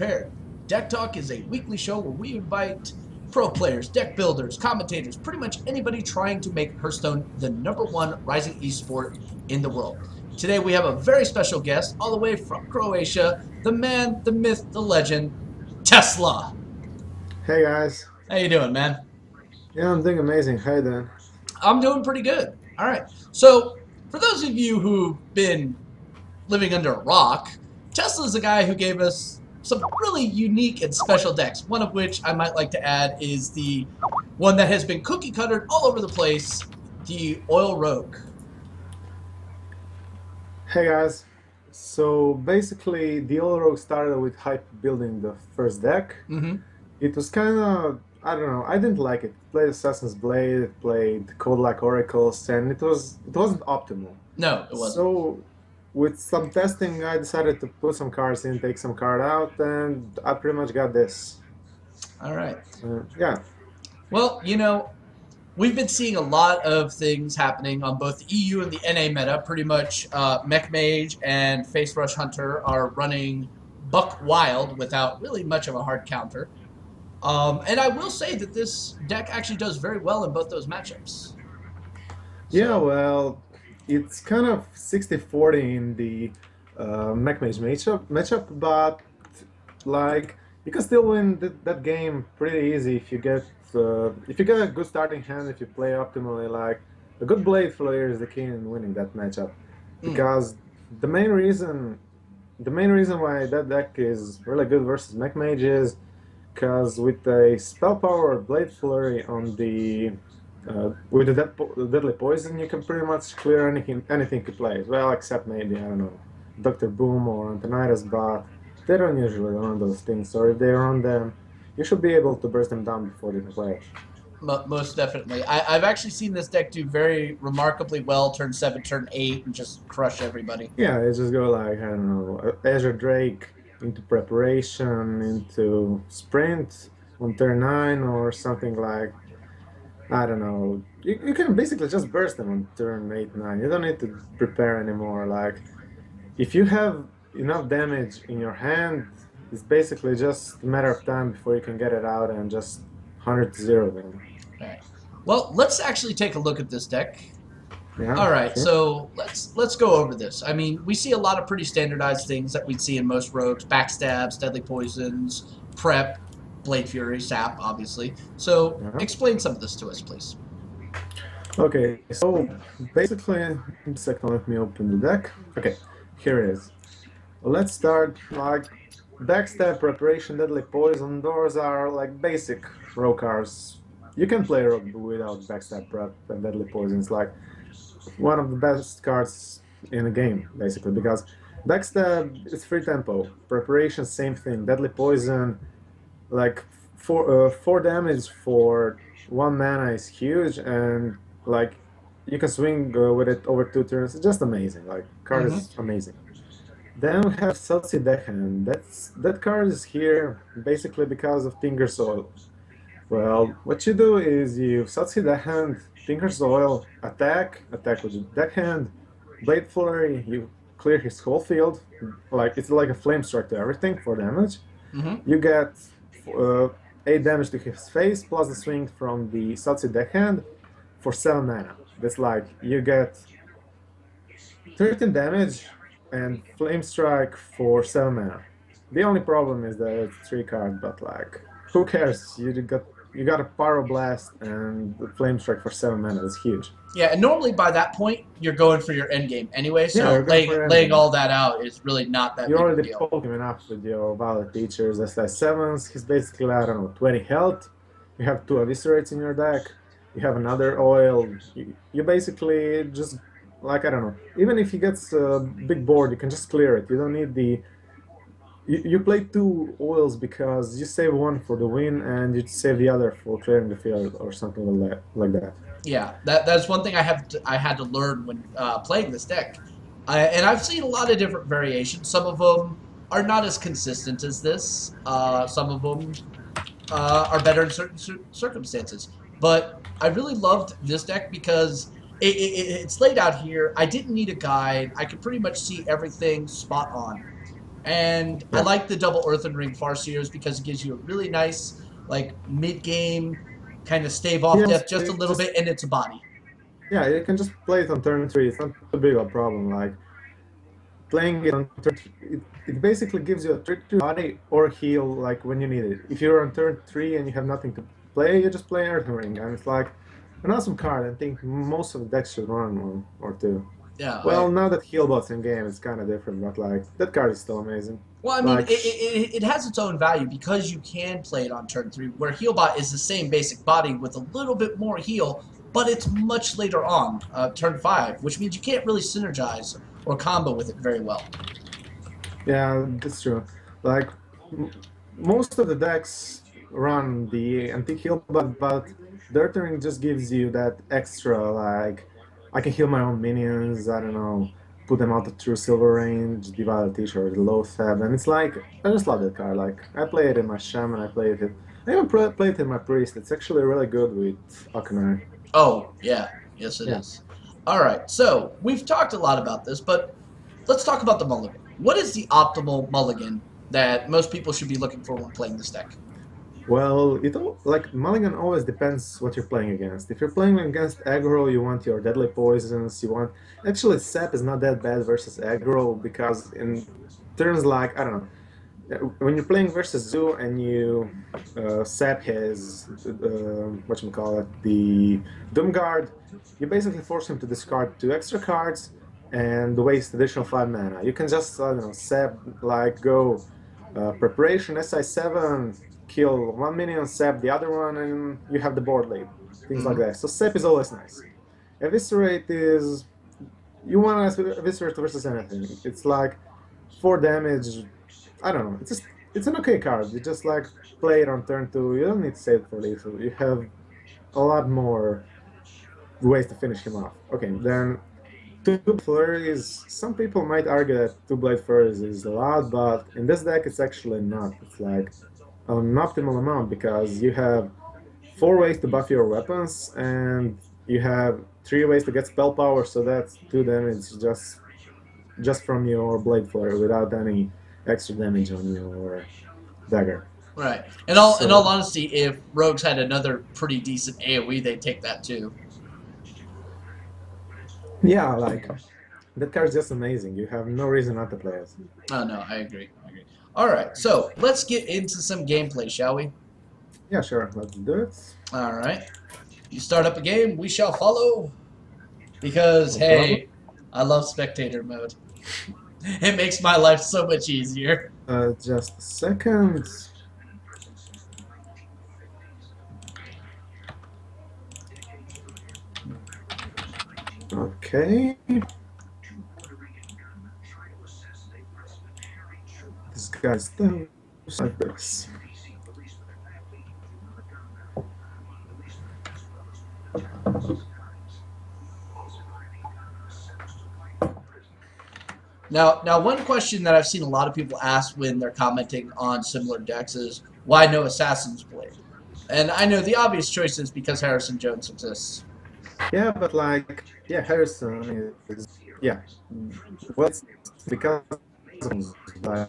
prepared. Deck Talk is a weekly show where we invite pro players, deck builders, commentators, pretty much anybody trying to make Hearthstone the #1 rising esport in the world. Today we have a very special guest all the way from Croatia, the man, the myth, the legend, Tesla. Hey guys. How you doing, man? Yeah, I'm doing amazing. How you doing? I'm doing pretty good. All right. So, for those of you who've been living under a rock, Tesla's a guy who gave us some really unique and special decks, one of which I might like to add is the one that has been cookie cuttered all over the place, the Oil Rogue. Hey guys. So basically, the Oil Rogue started with hype building the first deck. Mm-hmm. It was kind of, I don't know, I didn't like it. Played Assassin's Blade, played Code Like Oracles, and it wasn't optimal. No, it wasn't. So with some testing, I decided to put some cards in, take some card out, and I pretty much got this. All right. Yeah. Well, we've been seeing a lot of things happening on both the EU and the NA meta. Pretty much Mech Mage and Face Rush Hunter are running Buck Wild without really much of a hard counter. And I will say that this deck actually does very well in both those matchups. Yeah, well, it's kind of 60-40 in the Mech Mage matchup, but like you can still win that game pretty easy if you get a good starting hand, if you play optimally. Like a good blade player is the key in winning that matchup, because the main reason why that deck is really good versus Mech Mage is because with a spell power Blade Flurry on the with the Deadly Poison, you can pretty much clear anything you play. Well, except maybe, I don't know, Dr. Boom or Antonidas, but they don't usually run those things, or if they run them, you should be able to burst them down before they can play it. Most definitely. I've actually seen this deck do very remarkably well turn 7, turn 8, and just crush everybody. Yeah, it just go like, I don't know, Azure Drake into Preparation, into Sprint on turn 9, or something like, I don't know. You can basically just burst them on turn 8, 9. You don't need to prepare anymore. Like, if you have enough damage in your hand, it's basically just a matter of time before you can get it out and just 100-0 them. Right. Well, let's actually take a look at this deck. Yeah. All right, Sure. so let's go over this. I mean, we see a lot of pretty standardized things that we'd see in most rogues: backstabs, deadly poisons, prep, blade fury, sap, obviously. So explain some of this to us, please. Okay, so basically, in a second, let me open the deck. Okay, here it is. Let's start like backstab, preparation, deadly poison. Those are like basic rogue cards. You can play rogue without backstab, prep, and deadly poison. It's like one of the best cards in the game, basically, because backstab is free tempo. Preparation, same thing. Deadly poison, like four damage for 1 mana is huge, and like you can swing with it over 2 turns. It's just amazing. Like card is amazing. Then we have Salty Deckhand. That card is here basically because of Tinker's Oil. Well, what you do is you Salty Deckhand, Tinker's Oil, attack with the Deckhand, Blade Flurry, you clear his whole field. Like it's like a Flame Strike to everything for damage. You get 8 damage to his face plus the swing from the Salty Deckhand for 7 mana. That's like you get 13 damage and Flame Strike for 7 mana. The only problem is that it's 3 card, but like, who cares? You got a Pyroblast and the Flame Strike for 7 mana. That's huge. Yeah, and normally by that point you're going for your end game anyway. So Yeah, you're going for your laying endgame. all that out is really not that You big of a already deal. poke him enough with your Valor Teachers, SS7s. He's basically, I don't know, 20 health. You have 2 Eviscerates in your deck. You have another oil. You basically just, like, I don't know. Even if he gets a big board, you can just clear it. You don't need the... You play 2 oils because you save one for the win and you save the other for clearing the field or something like that. Yeah, that's one thing I had to learn when playing this deck, and I've seen a lot of different variations. Some of them are not as consistent as this. Some of them are better in certain circumstances. But I really loved this deck because it's laid out here. I didn't need a guide. I could pretty much see everything spot on. And I Yeah. like the double Earthen Ring Farseers because it gives you a really nice, like, mid-game kind of stave off Yeah, death just a you little bit, and it's a body. yeah, you can just play it on turn 3. It's not too big of a problem. Like playing it on turn 3, it basically gives you a trick to body or heal like when you need it. If you're on turn 3 and you have nothing to play, you just play Earthen Ring, and it's like an awesome card. I think most of the decks should run one or two. Yeah, Well, now that Healbot's in game, it's kind of different, but like that card is still amazing. well, I mean, Like, it has its own value because you can play it on turn 3, where Healbot is the same basic body with a little bit more heal, but it's much later on, turn 5, which means you can't really synergize or combo with it very well. yeah, that's true. Like m most of the decks run the anti-heal, but Dirt Ring just gives you that extra, like, I can heal my own minions, I don't know, put them out through silver range, divide t-shirt, low fab, and it's like, I just love that card. Like, I play it in my shaman, I even play it in my priest. It's actually really good with Akanai. Oh, yeah. Yes, it Yeah. is. All right, so we've talked a lot about this, but let's talk about the mulligan. What is the optimal mulligan that most people should be looking for when playing this deck? Well, like Mulligan always depends what you're playing against. If you're playing against aggro, you want your deadly poisons. You want actually Sap is not that bad versus aggro because in turns like I don't know when you're playing versus Zoo and you Sap his whatchamacallit, the Doomguard, you basically force him to discard 2 extra cards and waste additional 5 mana. You can just I don't know Sap like go preparation SI7, kill one minion, sap the other one, and you have the board lead. Things like Mm-hmm. that. So sap is always nice. Eviscerate is you want to eviscerate versus anything. It's like 4 damage. I don't know. It's an okay card. You just like play it on turn 2. You don't need to save it for lethal. You have a lot more ways to finish him off. Okay, then two-blade flurries. Some people might argue that two-blade flurries is a lot, but in this deck it's actually not. It's like an optimal amount because you have 4 ways to buff your weapons and you have 3 ways to get spell power, so that's 2 damage just from your blade flurry without any extra damage on your dagger. Right. In all So honesty, if Rogues had another pretty decent AoE, they'd take that too. yeah, like that card's just amazing. You have no reason not to play it. Oh no, I agree. I agree. All right, so let's get into some gameplay, shall we? Yeah, sure, let's do it. All right. You start up a game, we shall follow. Because No problem. hey, I love spectator mode. It makes my life so much easier. Just a second. Okay. This guy's still like this. Now, one question that I've seen a lot of people ask when they're commenting on similar decks is why no Assassin's Blade? And I know the obvious choice is because Harrison Jones exists. Yeah, but like, yeah, Harrison is, yeah. Well, it's because like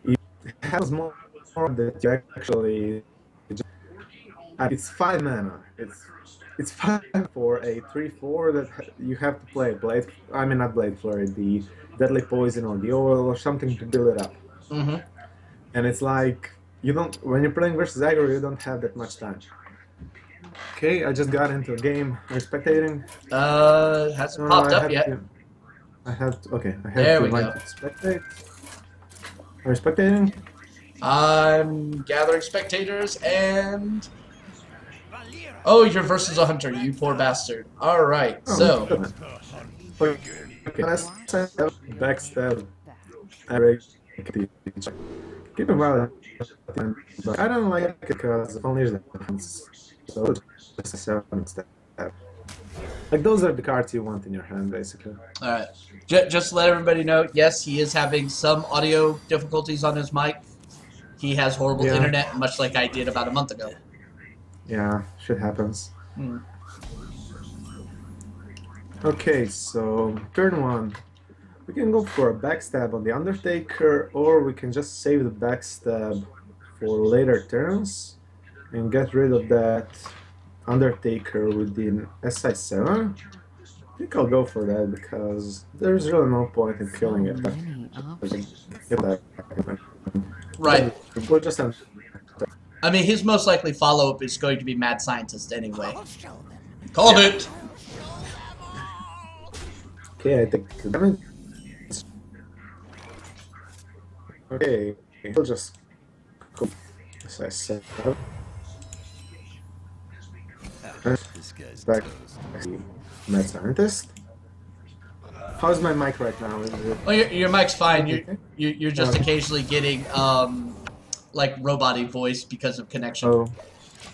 it has more that you actually. It's 5 mana. It's 5 for a 3/4 that you have to play Blade. I mean, not Blade Flurry, the Deadly Poison or the Oil or something to build it up. Mm-hmm. And it's like you don't when you're playing versus aggro, you don't have that much time. Okay, I just got into a game. Are you spectating? Hasn't No, popped up yet. Okay, I have There to we go. spectate. Are you spectating? I'm gathering spectators and oh, you're versus a hunter, you poor bastard. All right, Oh, so okay, let's backstab. Keep in mind, but I don't like it because of only the hands. So just a 7 step. Like those are the cards you want in your hand, basically. all right, just to let everybody know, yes, he is having some audio difficulties on his mic. He has horrible Yeah, internet, much like I did about a month ago. yeah, shit happens. Hmm. Okay, so turn 1. We can go for a backstab on the Undertaker, or we can just save the backstab for later turns and get rid of that Undertaker with the SI7. I think I'll go for that because there's really no point in killing it. Many options. Right. We'll just have. I mean, his most likely follow-up is going to be Mad Scientist anyway. Called Called it! Okay, I think the damage. Okay, we'll just go. As I said, This guy's back toast. to Mad Scientist. How's my mic right now? Is it Oh, your mic's fine. okay? You're just Okay. occasionally getting like robot-y voice because of connection. Oh,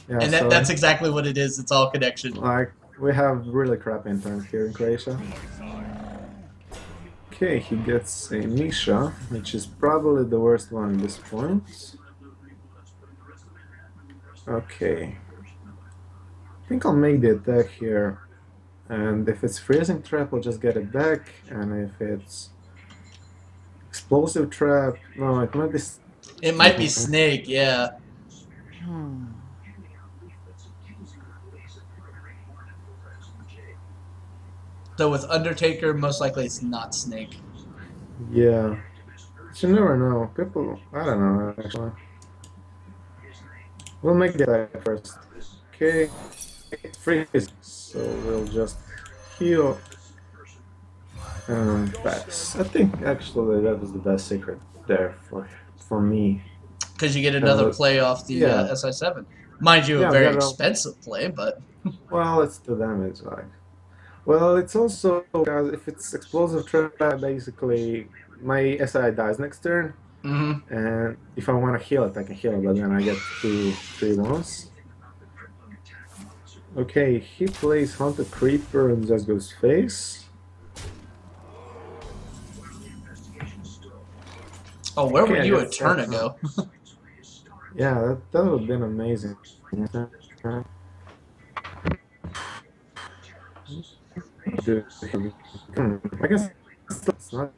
yeah. And So, that's exactly what it is. It's all connection. like, we have really crap internet here in Croatia. Okay, he gets a Misha, which is probably the worst one at this point. Okay. I think I'll make the attack here. And if it's freezing trap, I'll just get it back. And if it's explosive trap, no, it might be. It might be Snake, yeah. So with Undertaker, most likely it's not Snake. Yeah. But you never know. People, I don't know, actually. We'll make the attack first. Okay. Freeze. So we'll just heal and pass. I think actually that was the best secret there for me. Because you get another play off the yeah. SI7. Mind you, Yeah, a very that'll- expensive play, but... Well, it's the damage, like. Well, it's also because if it's explosive trap, basically my SI dies next turn, and if I want to heal it, I can heal it, but then I get 3 wounds. Okay, he plays Haunted Creeper and just goes face. Oh, where were Okay, I you a guess turn that's ago? Yeah, that would have been amazing. I guess it's not.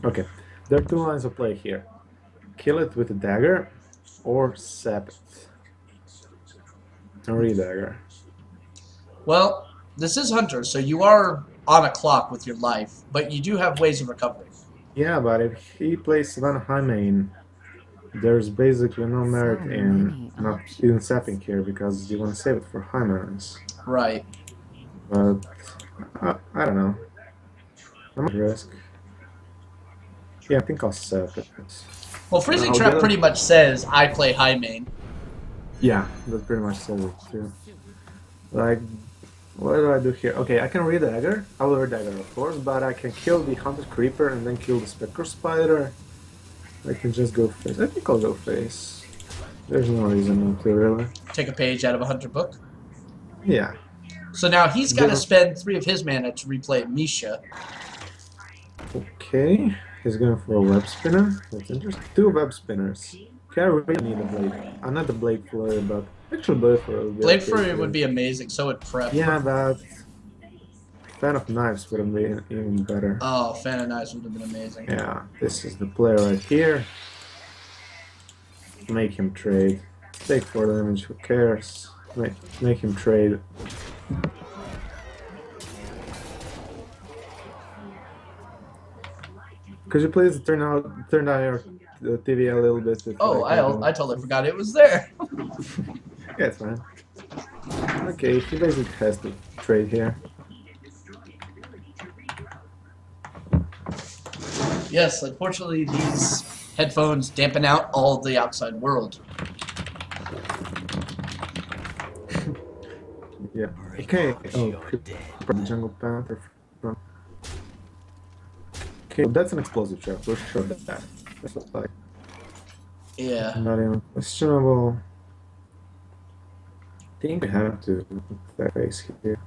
Okay, there are 2 lines of play here. Kill it with a dagger, or sap it. And re-dagger. Well, this is Hunter, so you are on a clock with your life, but you do have ways of recovering. Yeah, but if he plays Van Hymen, there's basically no merit in not even sapping here because you want to save it for Hymens. Right. But I don't know. I might risk. Yeah, I think I'll sap it. Well, Freezing I'll Trap get it. pretty much says, I play high main. Yeah, that pretty much says it too. Like, what do I do here? Okay, I can re-dagger. I will re-dagger, of course, but I can kill the Haunted Creeper and then kill the Spectre Spider. I can just go face. I think I'll go face. There's no reason not to, really. Take a page out of a Hunter book. Yeah. So now he's got to Yeah. spend 3 of his mana to replay Misha. Okay, he's going for a web spinner. That's interesting. 2 web spinners. Okay, I really need a blade. I'm not the blade flurry, but actually blade flurry would be Blade okay Fury too. would be amazing, so would Prep. Yeah, but Fan of Knives would have been even better. Oh, Fan of Knives would have been amazing. Yeah, this is the play right here. Make him trade. Take 4 damage, who cares? Make him trade. Could you please turn down your TV a little bit? Oh, I totally forgot it was there. Yeah, it's fine. Okay, he basically has to trade here. Yes, unfortunately these headphones dampen out all the outside world. Yeah. Okay. Oh, from Jungle Panther. Okay, that's an explosive trap. We're sure of that. That's like Yeah. not even questionable. I think we have to face here.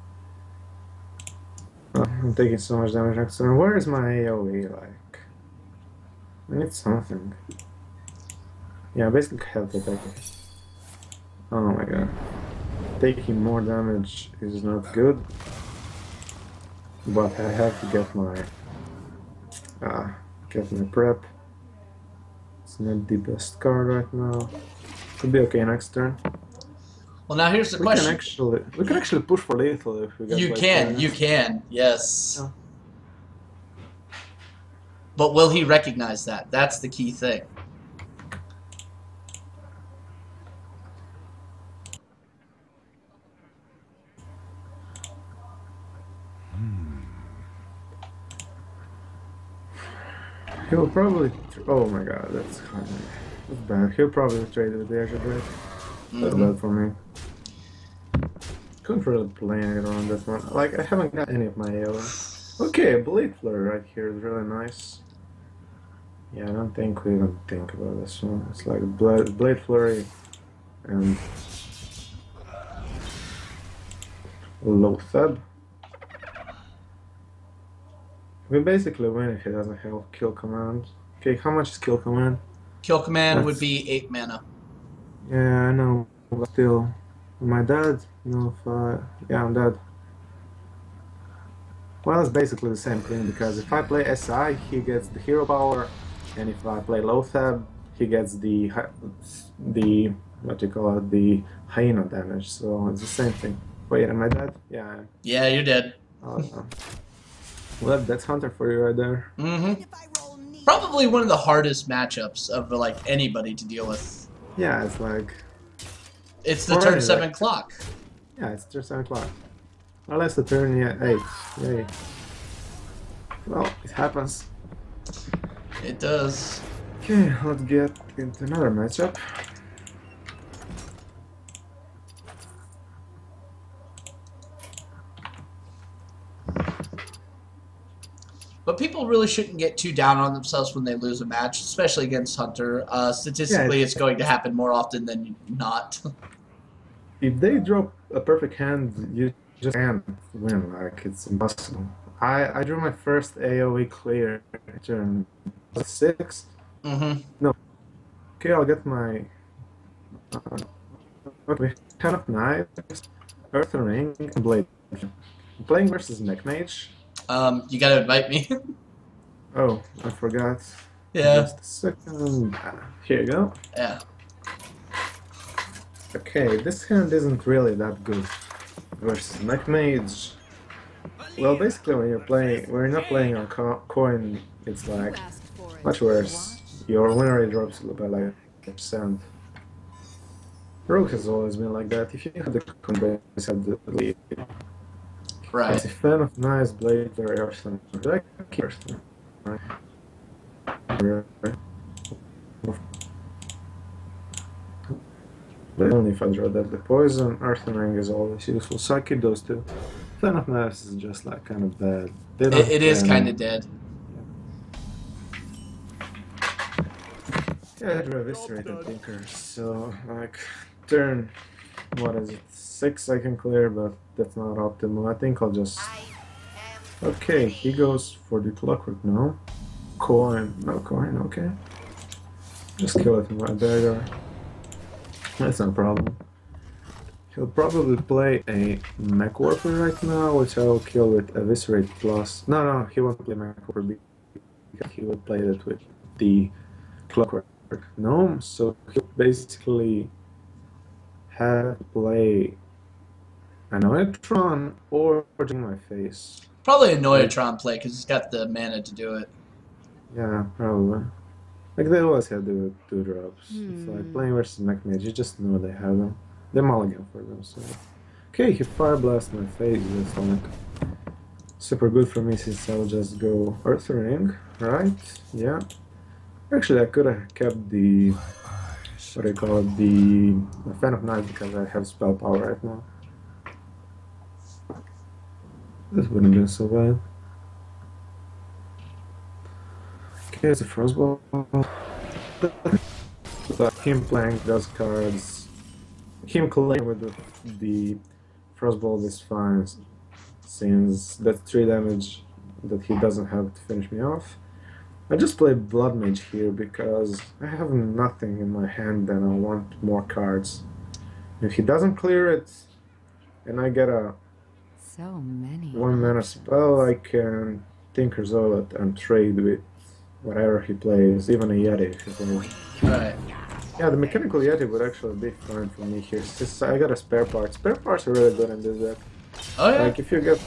Oh, I'm taking so much damage next turn. Where is my AoE? Like, I need something. Yeah, basically health attack. Oh my god. taking more damage is not good. But I have to get my prep. It's not the best card right now. Could be okay next turn. Well, now here's the question. We can actually push for lethal if we get. You can, yes. Yeah. But will he recognize that? That's the key thing. He'll probably. Oh my god, that's bad. He'll probably trade with the extra break. That's bad for me. Couldn't really play it on this one. Like, I haven't got any of my AoE. Okay, a Blade Flurry right here is really nice. Yeah, I don't think we even think about this one. It's like Blade Flurry and low theb. We basically win if he doesn't have kill command. Okay, how much is kill command? Kill command would be 8 mana. Yeah, I know, but still. Am I dead? No, yeah, I'm dead. Well, it's basically the same thing, because if I play SI, he gets the hero power, and if I play Lothab, he gets the what you call it, the hyena damage. So it's the same thing. Wait, am I dead? Yeah, I am. Yeah, you're dead. Awesome. Well, that's Hunter for you right there. Probably one of the hardest matchups of like anybody to deal with. Yeah, it's like. It's the turn 7 clock. Yeah, it's turn 7 clock. Unless the turn 8. Yay. Well, it happens. It does. Okay, let's get into another matchup. But people really shouldn't get too down on themselves when they lose a match, especially against Hunter. Statistically, it's going to happen more often than not. If they drop a perfect hand, you just can't win. Like, it's impossible. I drew my first AoE clear turn 6. No. Okay, I'll get my. Okay, Ten of Knives, Earth Ring, and Blade. I'm playing versus Mech Mage. You gotta invite me. Oh, I forgot. Yeah. Just a second. Here you go. Yeah. Okay, this hand isn't really that good versus Mech Mage. Well, basically, when you're not playing on coin, it's like much worse. Your win rate drops by like 8%. Rogue has always been like that. If you have the coin base, have the lead. Right. As a fan of nice blade or something, like person. Right. But only if I draw Deadly Poison, Earth and Ring is always useful, so I keep those two. Fan of Knives is just like kind of bad. It is kind of dead. Yeah, I drew Eviscerated Tinker, so like turn, what is it, 6 I can clear, but that's not optimal. I think I'll just... Okay, he goes for the Clockwork now. Coin, no coin, okay. Just kill it with my dagger. That's no problem. He'll probably play a Mech Warper right now, which I will kill with Eviscerate Plus. No, he won't play Mech Warper because he will play it with the Clockwork Gnome, so he'll basically have to play an Oetron or in my face. Probably a Noyatron play because he's got the mana to do it. Yeah, probably. Like they always have the 2-drops. It's like playing versus Mech Mage, you just know they have them. They mulligan for them, so... Okay, he Fire Blast my face, that's like... super good for me since I'll just go Earth Ring, right? Yeah. Actually, I could have kept the... what do you call it? The Fan of Knives because I have spell power right now. This wouldn't have been so bad. Okay, it's a Frostball. But him playing those cards, him playing with the Frostball is fine, since that's 3 damage that he doesn't have to finish me off. I just play Blood Mage here because I have nothing in my hand and I want more cards. If he doesn't clear it, and I get a So many 1 mana options. spell, I can Tinker's Oath and trade with whatever he plays, even a Yeti if he plays. Right. Yeah, the mechanical Yeti would actually be fine for me here, since I got a spare part. Spare parts are really good in this deck. Oh yeah. Like, if you get...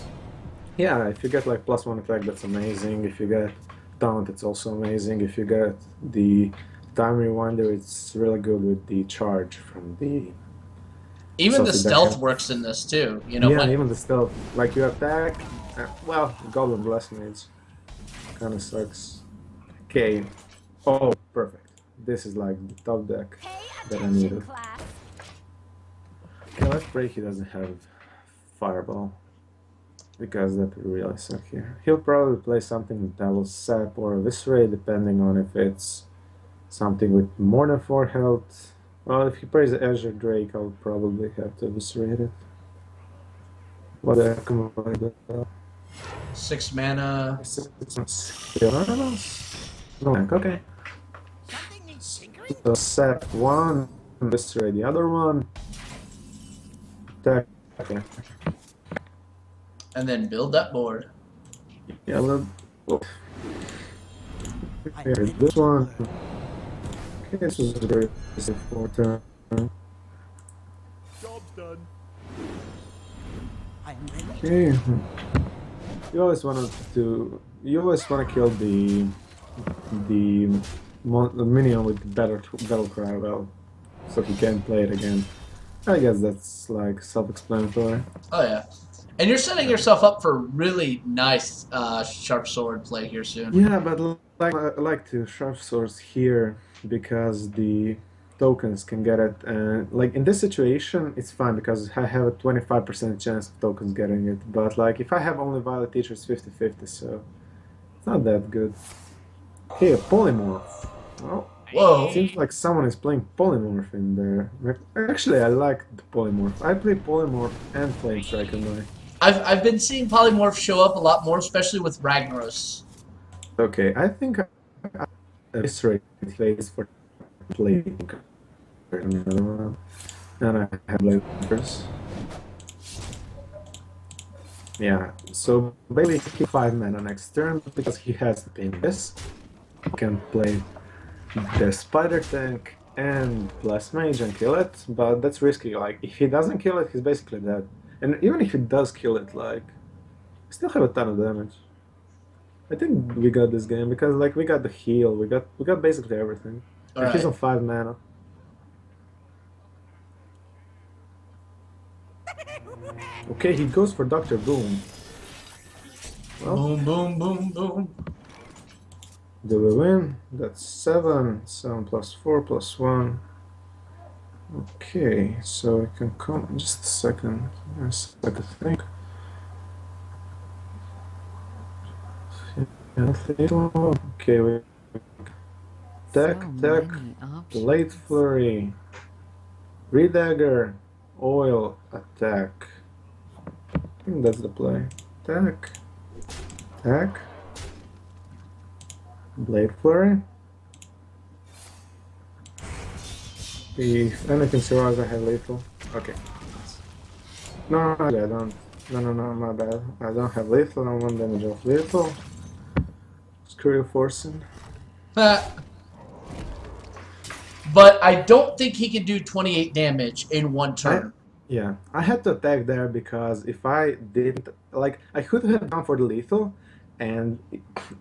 Yeah, if you get, like, +1 attack, that's amazing. If you get Taunt, it's also amazing. If you get the Time Rewinder, it's really good with the charge from the Even the Saucy stealth Backhand. works in this too. You know Yeah, when. even the stealth. Like, you attack... well, Goblin Blast Mage kind of sucks. Okay. Oh, perfect. This is, like, the top deck Pay that I attention, needed. class. Okay, let's pray he doesn't have Fireball. Because that would really suck here. He'll probably play something that will sap or eviscerate, depending on if it's something with more than 4 health. Well, if he plays the Azure Drake, I'll probably have to eviscerate it. What the heck am I doing? 6 mana. No, okay. Something needs tinkering? So sap one, eviscerate the other one. Attack. Okay. And then build that board. Yeah, here, this one. Okay, this was very safe for turn. Job's done. I'm ready. Okay. You always want to. You always want to kill the minion with the battle cry, well, so he can play it again. I guess that's like self-explanatory. Oh yeah. And you're setting yourself up for really nice sharp sword play here soon. Yeah, but like I like to sharp swords here because the tokens can get it, and like in this situation it's fine because I have a 25% chance of tokens getting it, but like if I have only Violet Teacher it's 50-50, so it's not that good. Okay, a polymorph. Well, Whoa. seems like someone is playing polymorph in there. Actually, I like the polymorph. I play polymorph and flame strike in my. I've been seeing polymorph show up a lot more, especially with Ragnaros. Okay, I think I eviscerate phase for playing. And I have lasers. Yeah, so basically he keep 5 mana next turn because he has to pay this. He can play the Spider Tank and Blast Mage and kill it, but that's risky. Like, if he doesn't kill it, he's basically dead. And even if he does kill it, like, we still have a ton of damage. I think we got this game because, like, we got the heal, we got basically everything. And he's on 5 mana. Okay, he goes for Dr. Boom. Well, Boom, boom, boom, boom. do we win? That's 7. 7 plus 4 plus 1. Okay, so we can come. Just a second. Just like to think. Okay, we attack, attack, Blade Flurry, Redagger, Oil, attack. I think that's the play. Attack, attack, Blade Flurry. If anything survives, I have lethal. Okay. No, I don't. No, my bad. I don't have lethal. I'm 1 damage off lethal. Screw you, forcing. But I don't think he can do 28 damage in 1 turn. Yeah, I had to attack there because if I didn't, like, I could have gone for the lethal, and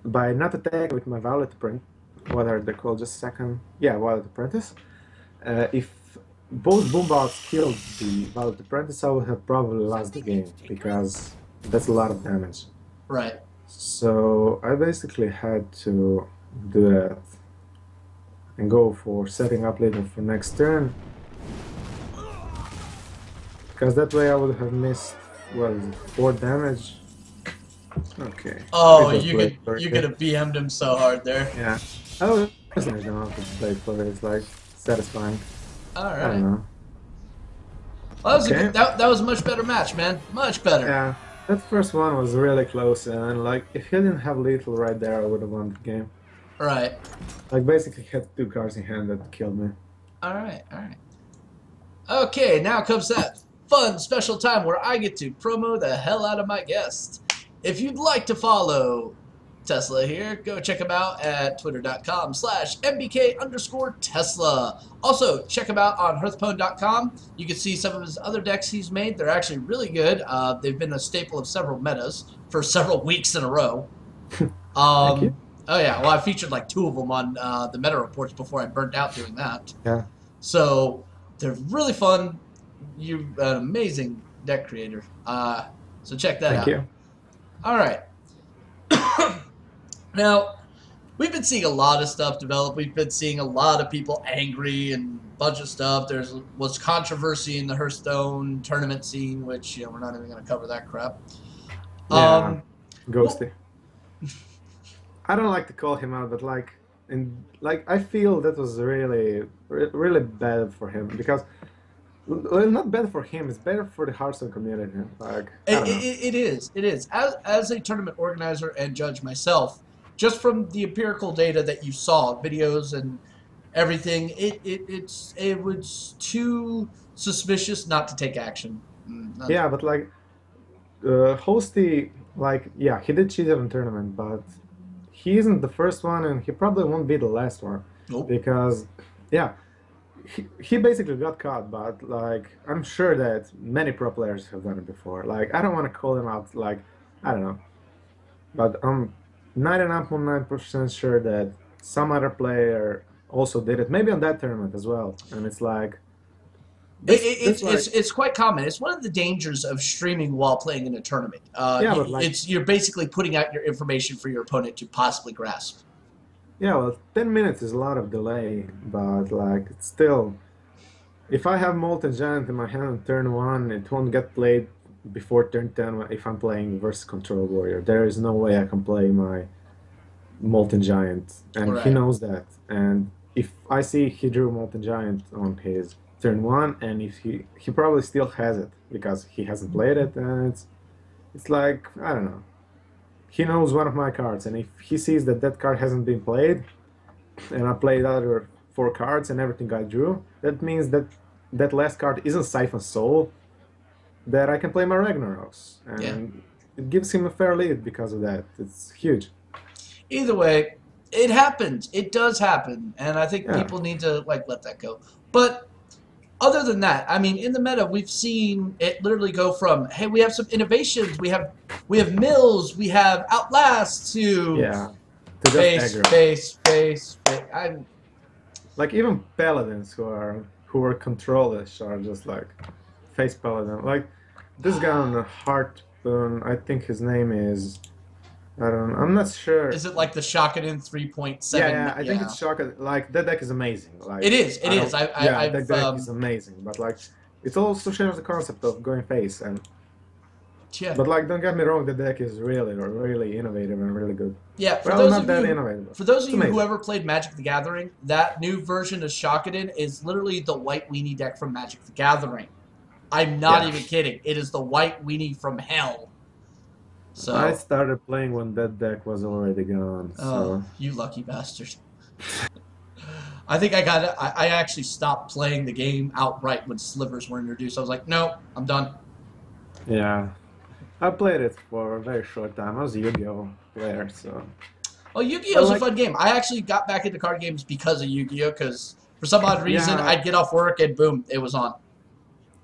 by not attacking with my Violet Apprentice, what are they called? Just a second. Yeah, Violet Apprentice. If both Boombots killed the Violet Apprentice, I would have probably lost the game because that's a lot of damage. Right. So I basically had to do that and go for setting up later for next turn. Because that way I would have missed, what is it, 4 damage? Okay. Oh, It was you Blade could Flurry. have BM'd him so hard there. Yeah. I was nice enough with Blade Flurry. It's like satisfying. All I right. don't know. Well, that was, Okay. that was a much better match, man. Much better. Yeah. That first one was really close, and like if he didn't have lethal right there, I would have won the game. Right. Like basically, he had 2 cards in hand that killed me. All right. All right. Okay, now comes that fun special time where I get to promo the hell out of my guest. If you'd like to follow Tesla here, go check him out at twitter.com/mbk_Tesla. Also, check him out on hearthpwn.com. You can see some of his other decks he's made. They're actually really good. They've been a staple of several metas for several weeks in a row. Thank you. Oh yeah, well I featured like 2 of them on the meta reports before I burnt out doing that. Yeah. So they're really fun. You're an amazing deck creator. So check that out. Thank you. All right. Now, we've been seeing a lot of stuff develop. We've been seeing a lot of people angry and a bunch of stuff. There was controversy in the Hearthstone tournament scene, which we're not even going to cover that crap. Yeah. Ghosty. I don't like to call him out, but I feel that was really bad for him because, well, not bad for him. It's better for the Hearthstone community. It is. As a tournament organizer and judge myself, just from the empirical data that you saw, videos and everything, it was too suspicious not to take action. Yeah, but Hosty, yeah, he did cheat in the tournament, but he isn't the first one, and he probably won't be the last one. Nope. Because, yeah, he basically got caught, but I'm sure that many pro players have done it before. I don't want to call him out, I don't know, but I'm 99.9% sure that some other player also did it, maybe on that tournament as well. And it's it's quite common. It's one of the dangers of streaming while playing in a tournament. You're basically putting out your information for your opponent to possibly grasp. Yeah, well, 10 minutes is a lot of delay, but it's still, if I have Molten Giant in my hand on turn 1, it won't get played before turn 10 if I'm playing versus Control Warrior. There is no way I can play my Molten Giant, and he knows that. And if I see he drew Molten Giant on his turn 1, and if he probably still has it because he hasn't played it, and it's I don't know. He knows one of my cards, and if he sees that card hasn't been played, and I played other 4 cards and everything I drew, that means that last card isn't Siphon Soul, that I can play my Ragnaros. And it gives him a fair lead because of that. It's huge. Either way, it happens. It does happen, and I think people need to let that go. But other than that, I mean, in the meta, we've seen it literally go from, hey, we have some innovations, we have mills, we have Outlast to face. Even Paladins who are control-ish are just face Paladin. This guy on the Hearthpwn, I think his name is, I'm not sure. Is it the Shakanin 3.7? Yeah, I think it's Shakanin. That deck is amazing. It is. That deck is amazing. But it also shares the concept of going face. And but don't get me wrong, the deck is really, really innovative and really good. Yeah, for those of you who ever played Magic the Gathering, that new version of Shakanin is literally the white weenie deck from Magic the Gathering. I'm not even kidding. It is the white weenie from hell. So I started playing when that deck was already gone. Oh, you lucky bastard. I think I actually stopped playing the game outright when slivers were introduced. I was like, no, I'm done. Yeah. I played it for a very short time. I was a Yu-Gi-Oh player, so. Oh, Yu-Gi-Oh's a fun game. I actually got back into card games because of Yu-Gi-Oh, because for some odd reason, I'd get off work and boom, it was on.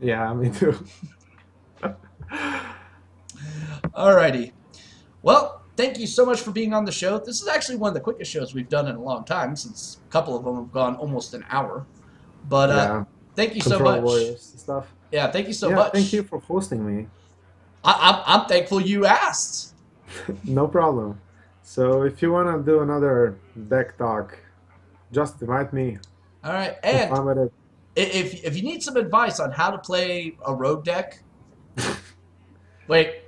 Yeah, me too. Alrighty. Well, thank you so much for being on the show. This is actually one of the quickest shows we've done in a long time, since a couple of them have gone almost an hour. But thank you so much. Warriors and stuff. Yeah, thank you so much. Thank you for hosting me. I'm thankful you asked. No problem. So if you want to do another deck talk, just invite me. All right, and if you need some advice on how to play a road deck, wait,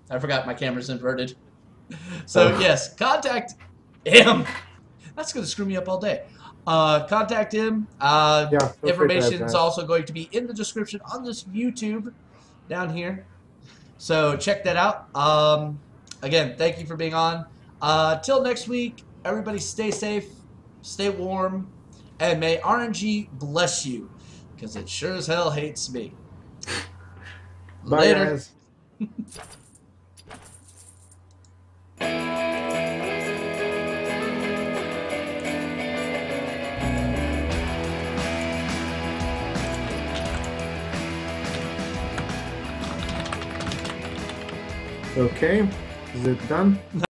I forgot my camera's inverted. So yes, contact him. That's going to screw me up all day. Contact him. Information is also going to be in the description on this YouTube down here. So check that out. Again, thank you for being on. Till next week, everybody stay safe, stay warm, and may RNG bless you, because it sure as hell hates me. Bye, Later. guys. Okay, is it done?